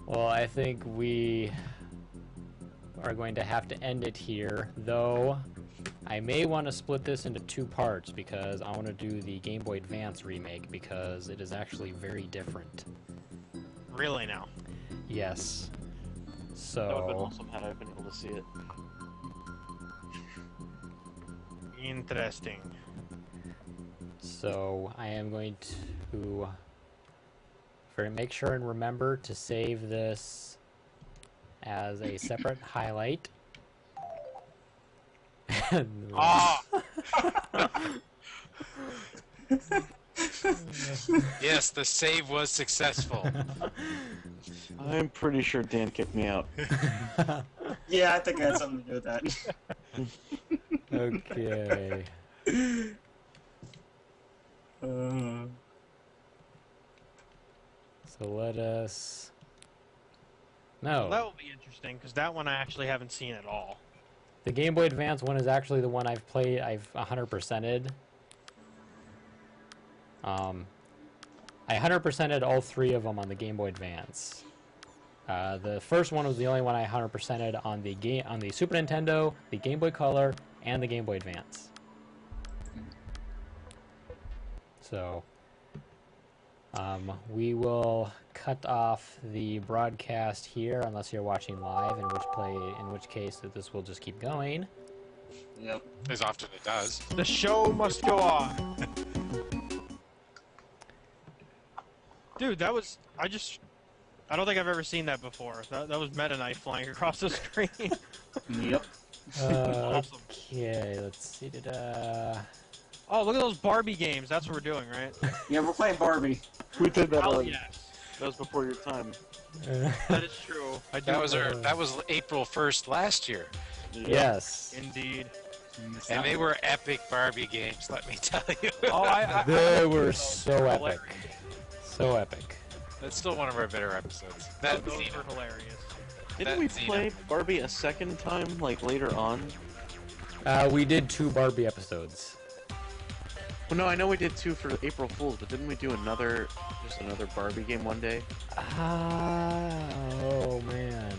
Well, I think we are going to have to end it here, though I may want to split this into two parts because I want to do the Game Boy Advance remake because it is actually very different. Really now? Yes. So... That would have been awesome had I been able to see it. Interesting. So I am going to make sure and remember to save this as a separate highlight. Ah! Yes, the save was successful. I'm pretty sure Dan kicked me out. Yeah, I think I had something to do with that. Okay. So let us... No. Well, that will be interesting, because that one I actually haven't seen at all. The Game Boy Advance one is actually the one I've 100%ed. I 100%ed all three of them on the Game Boy Advance. The first one was the only one I 100%ed on the Super Nintendo, the Game Boy Color, and the Game Boy Advance. So, we will cut off the broadcast here unless you're watching live, in which case that this will just keep going. Yep. As often it does. The show must go on. Dude, that was... I don't think I've ever seen that before. That was Meta Knight flying across the screen. Yep. Awesome. Okay, let's see. Oh, look at those Barbie games. That's what we're doing, right? Yeah, we're playing Barbie. We did that Oh, already. yes. That was before your time. That is true. I do That was remember. that was April 1st last year. Yes. Indeed. And they were epic Barbie games, let me tell you. Oh, They were so epic. hilarious. So epic. That's still one of our better episodes. Those That were hilarious. Didn't we play Barbie a second time, like later on? We did 2 Barbie episodes. Well, no, I know we did 2 for April Fools, but didn't we do just another Barbie game one day? Oh man.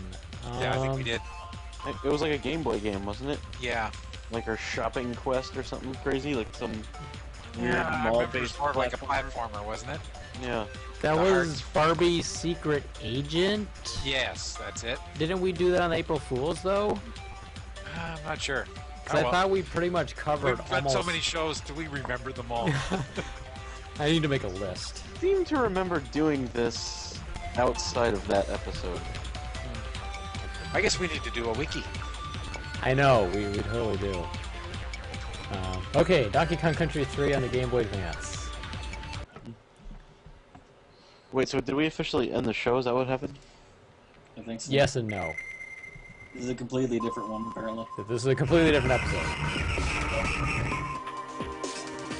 Yeah, I think we did. It was like a Game Boy game, wasn't it? Yeah. Like our shopping quest or something crazy, like some weird I remember it was mall-based more like a platformer. platformer, wasn't it? Yeah. That The was Barbie Secret Agent? Yes, that's it. Didn't we do that on April Fools though? I'm not sure. Because I thought we pretty much covered We've done almost... so many shows, do we remember them all? I need to make a list. I seem to remember doing this outside of that episode. I guess we need to do a wiki. I know, we totally do. Okay, Donkey Kong Country 3 on the Game Boy Advance. Wait, so did we officially end the show? Is that what happened? I think so. Yes and no. This is a completely different one, apparently. This is a completely different episode.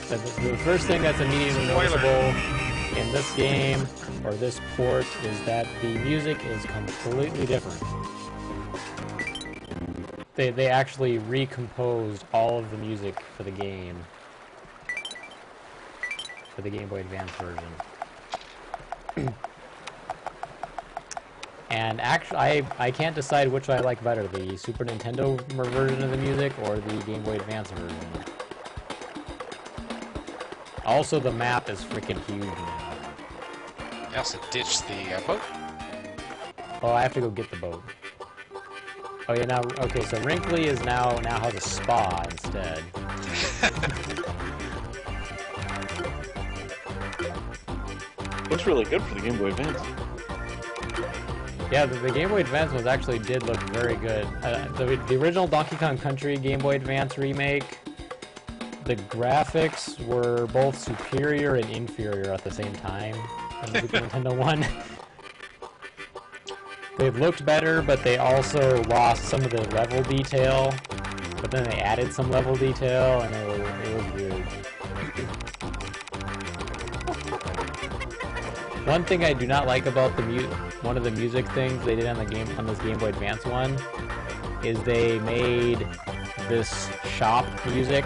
The first thing that's immediately noticeable in this game, or this port, is that the music is completely different. They actually recomposed all of the music for the game. For the Game Boy Advance version. And actually, I can't decide which I like better, the Super Nintendo version of the music or the Game Boy Advance version. Also, the map is freaking huge now. I also ditched the boat. Oh, I have to go get the boat. Oh yeah, now, okay, so Wrinkly is now has a spa instead. Looks really good for the Game Boy Advance. Yeah, the Game Boy Advance ones actually did look very good. The original Donkey Kong Country Game Boy Advance remake, the graphics were both superior and inferior at the same time on the Super Nintendo one. They looked better, but they also lost some of the level detail. But then they added some level detail, and it was weird. One thing I do not like about one of the music things they did on this Game Boy Advance one is they made this shop music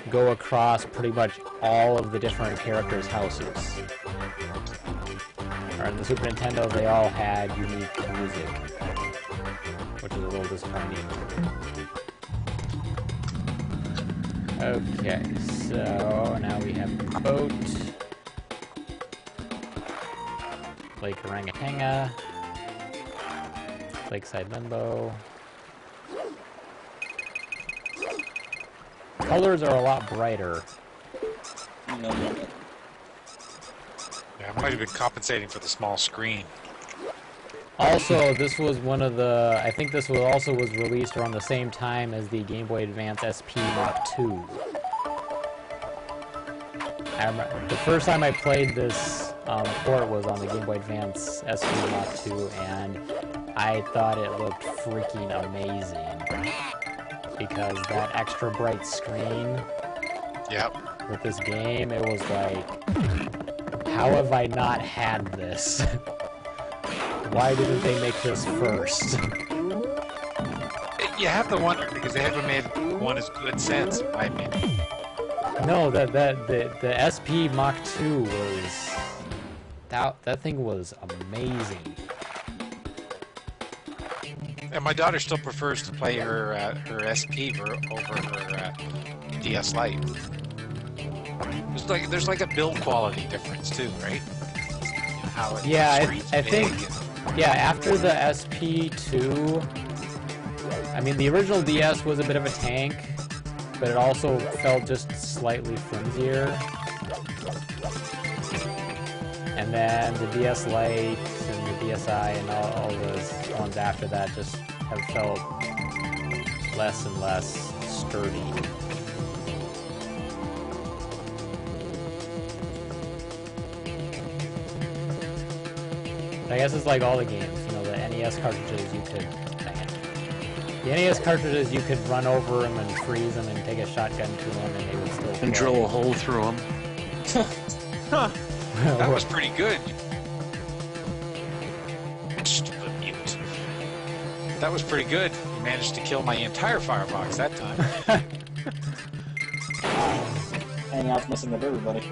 go across pretty much all of the different characters' houses. or on the Super Nintendo, they all had unique music, which is a little disappointing. Okay, so now we have the boat, Lake Orangatanga, Lakeside Limbo. Colors are a lot brighter. Yeah, I might have been compensating for the small screen. Also, this was one of the, I think this was released around the same time as the Game Boy Advance SP Mark II. I remember, the first time I played this port was on the Game Boy Advance SP Mark II, and I thought it looked freaking amazing. Because that extra bright screen with this game, it was like, how have I not had this? Why didn't they make this first? You have to wonder, because they haven't made one as good since, in my opinion. No, the SP Mach 2 was... That thing was amazing. And my daughter still prefers to play her SP over her DS Lite. There's like a build quality difference too, right? You know, how it I think... Yeah, after the SP2, I mean, the original DS was a bit of a tank, but it also felt just slightly flimsier. And then the DS Lite and the DSi and all those ones after that just have felt less and less sturdy. I guess it's like all the games, you know, the NES cartridges you could... The NES cartridges, you could run over them and freeze them and take a shotgun to them and they would still play. And drill a hole through them. That was pretty good. Stupid mute. That was pretty good. You managed to kill my entire firebox that time. Hangout's messing up everybody.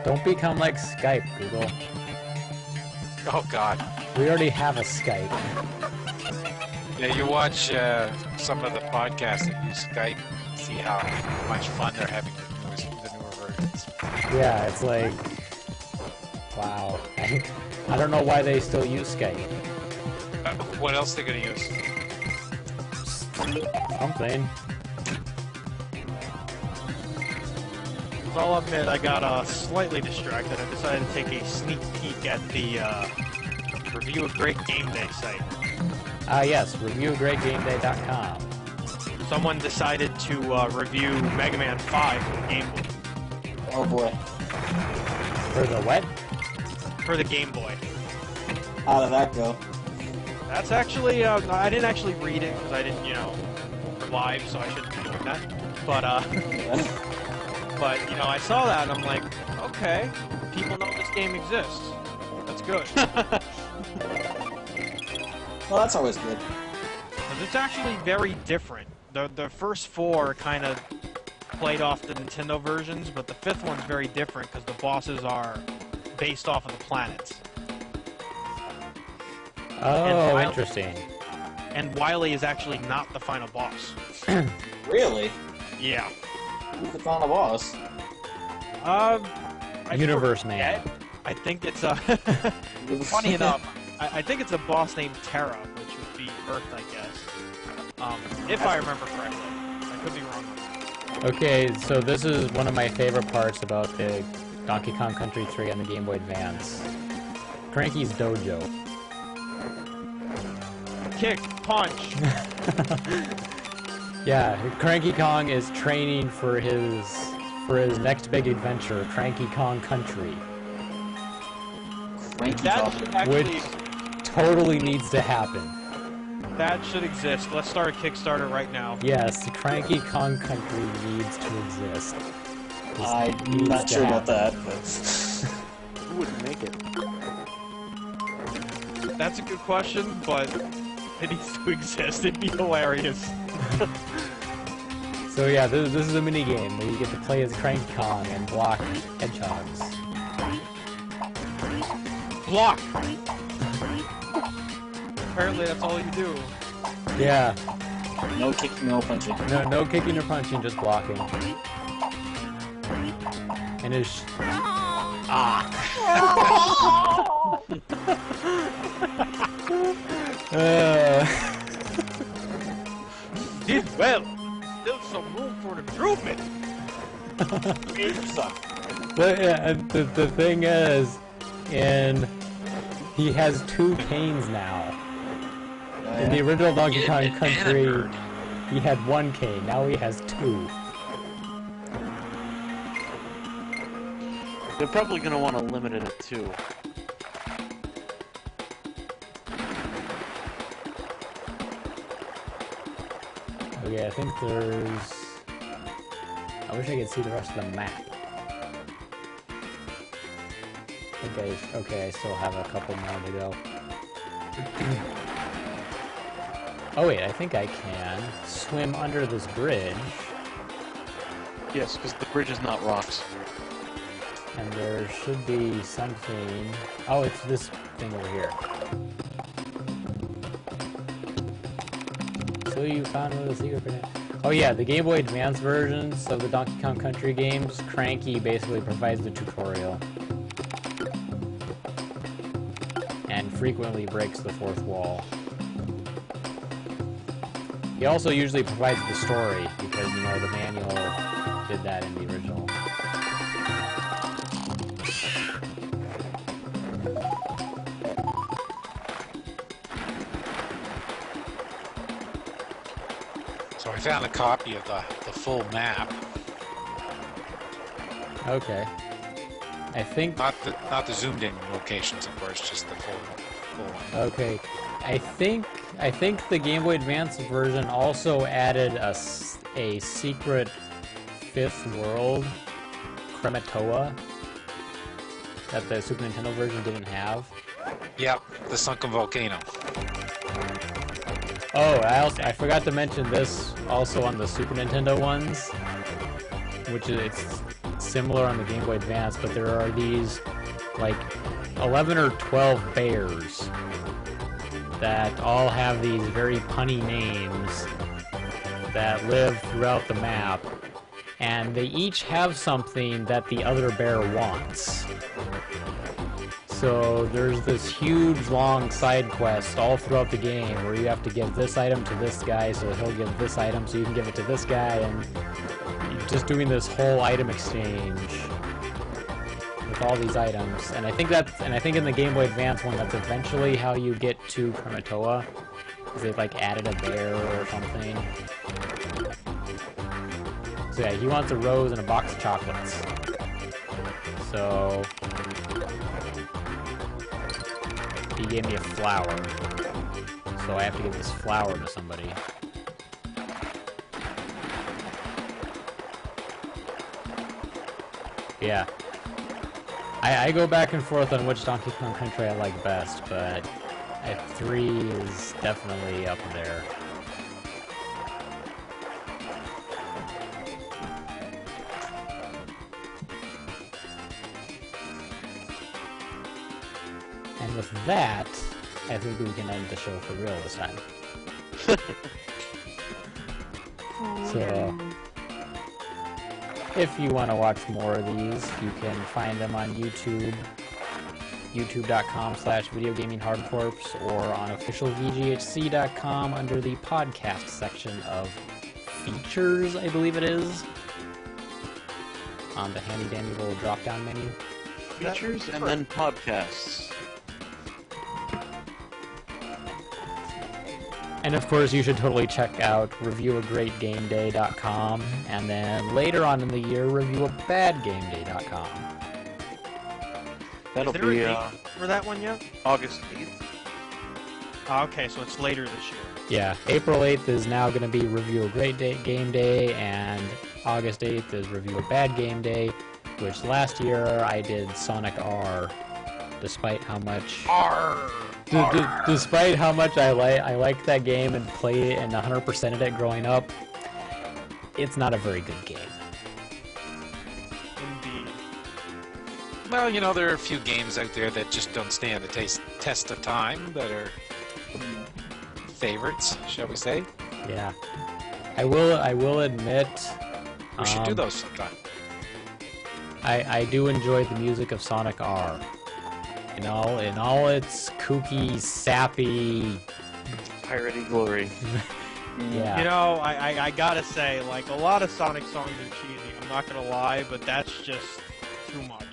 Don't become like Skype, Google. Oh, God. We already have a Skype. Yeah, you watch some of the podcasts that use Skype, see how much fun they're having with the newer versions. Yeah, it's like... Wow. I don't know why they still use Skype. What else are they going to use? Something. I'll admit I got slightly distracted. I decided to take a sneak peek at the Review of Great Game Day site. Yes, reviewgreatgameday.com. Someone decided to review Mega Man 5 for the Game Boy. Oh boy. For the what? For the Game Boy. How did that go? That's actually, I didn't actually read it because I didn't, you know, we're live, so I shouldn't be doing that. But, but, you know, I saw that and I'm like, okay, people know this game exists. That's good. Well, that's always good. But it's actually very different. The first four kind of played off the Nintendo versions, but the fifth one's very different because the bosses are based off of the planets. Oh, interesting. And Wily is actually not the final boss. Really? Yeah. Who's the final boss? Universe Man. I think it's a... funny enough, I think it's a boss named Terra, which would be Earth, I guess. If I remember correctly. I could be wrong. Okay, so this is one of my favorite parts about the Donkey Kong Country 3 on the Game Boy Advance. Cranky's Dojo. Kick, punch. Yeah, Cranky Kong is training for his next big adventure, Cranky Kong Country. That should actually... Which totally needs to happen. That should exist. Let's start a Kickstarter right now. Yes, Cranky Kong Country needs to exist. I'm not sure about that, but... Who would make it? That's a good question, but it needs to exist. It'd be hilarious. So yeah, this is a mini game where you get to play as Cranky Kong and block hedgehogs. block. Apparently, that's all you do. Yeah. No kicking, no punching. No kicking or punching, just blocking. And his Did well. Still some room for improvement. But yeah, the thing is, he has 2 canes now. In the original Donkey Kong Country, he had 1 cane. Now he has 2. They're probably going to want to limit it at 2. Okay, I think there's... I wish I could see the rest of the map. Okay, I still have a couple more to go. Oh wait, I think I can swim under this bridge. Yes, because the bridge is not rocks. And there should be something... Oh, it's this thing over here. So you found one of the secret grenades. Oh yeah, the Game Boy Advance versions of the Donkey Kong Country games, Cranky basically provides the tutorial. And frequently breaks the 4th wall. He also usually provides the story, because, you know, the manual did that in the original. So I found a copy of the full map. Okay. I think... Not the zoomed in locations, of course, just the full one. Okay. I think the Game Boy Advance version also added a secret 5th world, Krematoa, that the Super Nintendo version didn't have. Yep, the sunken volcano. Oh, I forgot to mention this also on the Super Nintendo ones, which is it's similar on the Game Boy Advance, but there are these like 11 or 12 bears that all have these very punny names that live throughout the map, and they each have something that the other bear wants. So there's this huge long side quest all throughout the game where you have to give this item to this guy so he'll give this item so you can give it to this guy, and just doing this whole item exchange with all these items. And I think in the Game Boy Advance one, that's eventually how you get to Krematoa, because they've like added a bear or something. So yeah, he wants a rose and a box of chocolates. So he gave me a flower, so I have to give this flower to somebody. Yeah. I go back and forth on which Donkey Kong Country I like best, but 3 is definitely up there. And with that, I think we can end the show for real this time. So, if you want to watch more of these, you can find them on YouTube, youtube.com/videogaminghardcorpse, or on officialvghc.com under the podcast section of features, I believe it is, on the handy-dandy little drop-down menu. Features and then podcasts. And of course, you should totally check out reviewagreatgameday.com, and then later on in the year, reviewabadgameday.com. That'll Is there be a date for that one yet? August 8th. Oh, okay, so it's later this year. Yeah, April 8th is now going to be Review a Great Game Day, and August 8th is Review a Bad Game Day, which last year I did Sonic R, despite how much... Despite how much I liked that game and played it and 100%ed it growing up, it's not a very good game. Indeed. Well, you know, there are a few games out there that just don't stand the test of time that are favorites, shall we say? Yeah. I will admit. We should do those sometime. I do enjoy the music of Sonic R. In all its kooky, sappy, Piratey glory. yeah. You know, I gotta say, like, a lot of Sonic songs are cheesy, I'm not gonna lie, but that's just too much.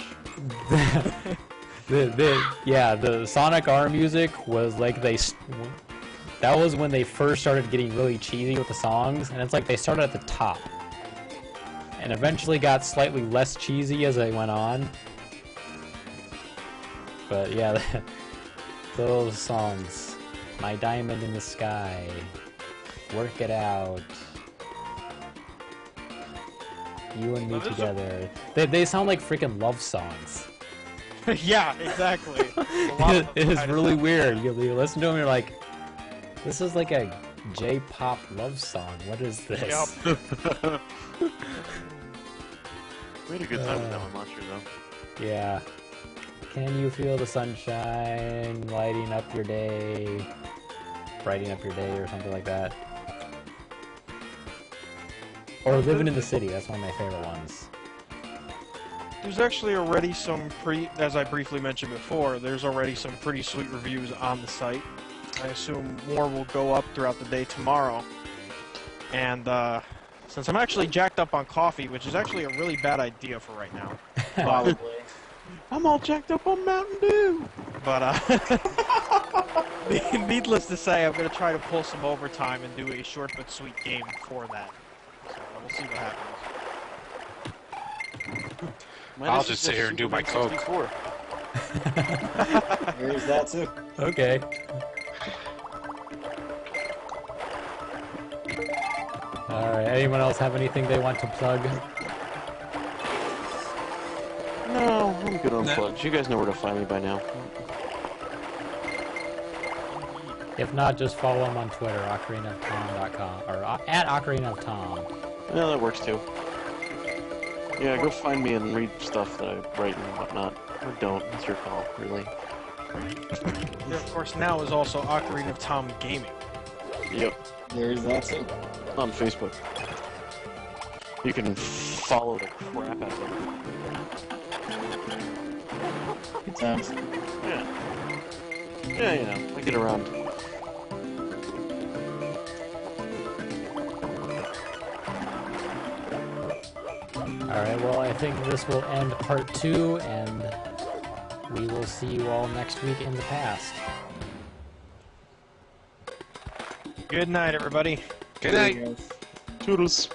the Sonic R music was like that was when they first started getting really cheesy with the songs, and it's like they started at the top and eventually got slightly less cheesy as they went on. But yeah, those songs, My Diamond in the Sky, Work It Out, You and Me Together, they sound like freaking love songs. Yeah, exactly. It is really weird. You listen to them and you're like, this is like a J-pop love song. What is this? Yep. We had a good time with that one last year, though. Yeah. Can you feel the sunshine lighting up your day? Brightening up your day or something like that. Or Living in the City. That's one of my favorite ones. There's actually already some as I briefly mentioned before, there's already some pretty sweet reviews on the site. I assume more will go up throughout the day tomorrow. And, since I'm actually jacked up on coffee, which is actually a really bad idea for right now. Probably. I'm all jacked up on Mountain Dew! But, needless to say, I'm going to try to pull some overtime and do a short but sweet game for that. So, we'll see what happens. I'll just sit here and do my Coke. There's that too. Okay. Alright, anyone else have anything they want to plug? No, I'm good on plugs. You guys know where to find me by now. If not, just follow them on Twitter, ocarinaoftom.com, or at ocarinaoftom. Yeah, that works too. Yeah, go find me and read stuff that I write and whatnot. Or don't, it's your call, really. There, of course, now is also Ocarina of Tom Gaming. Yep, There's that too. on Facebook. You can follow the crap out of it. Good times. Yeah. Yeah, you know, I get around. Alright, well, I think this will end part 2, and we will see you all next week in the past. Good night, everybody. Good night. Guys. Toodles.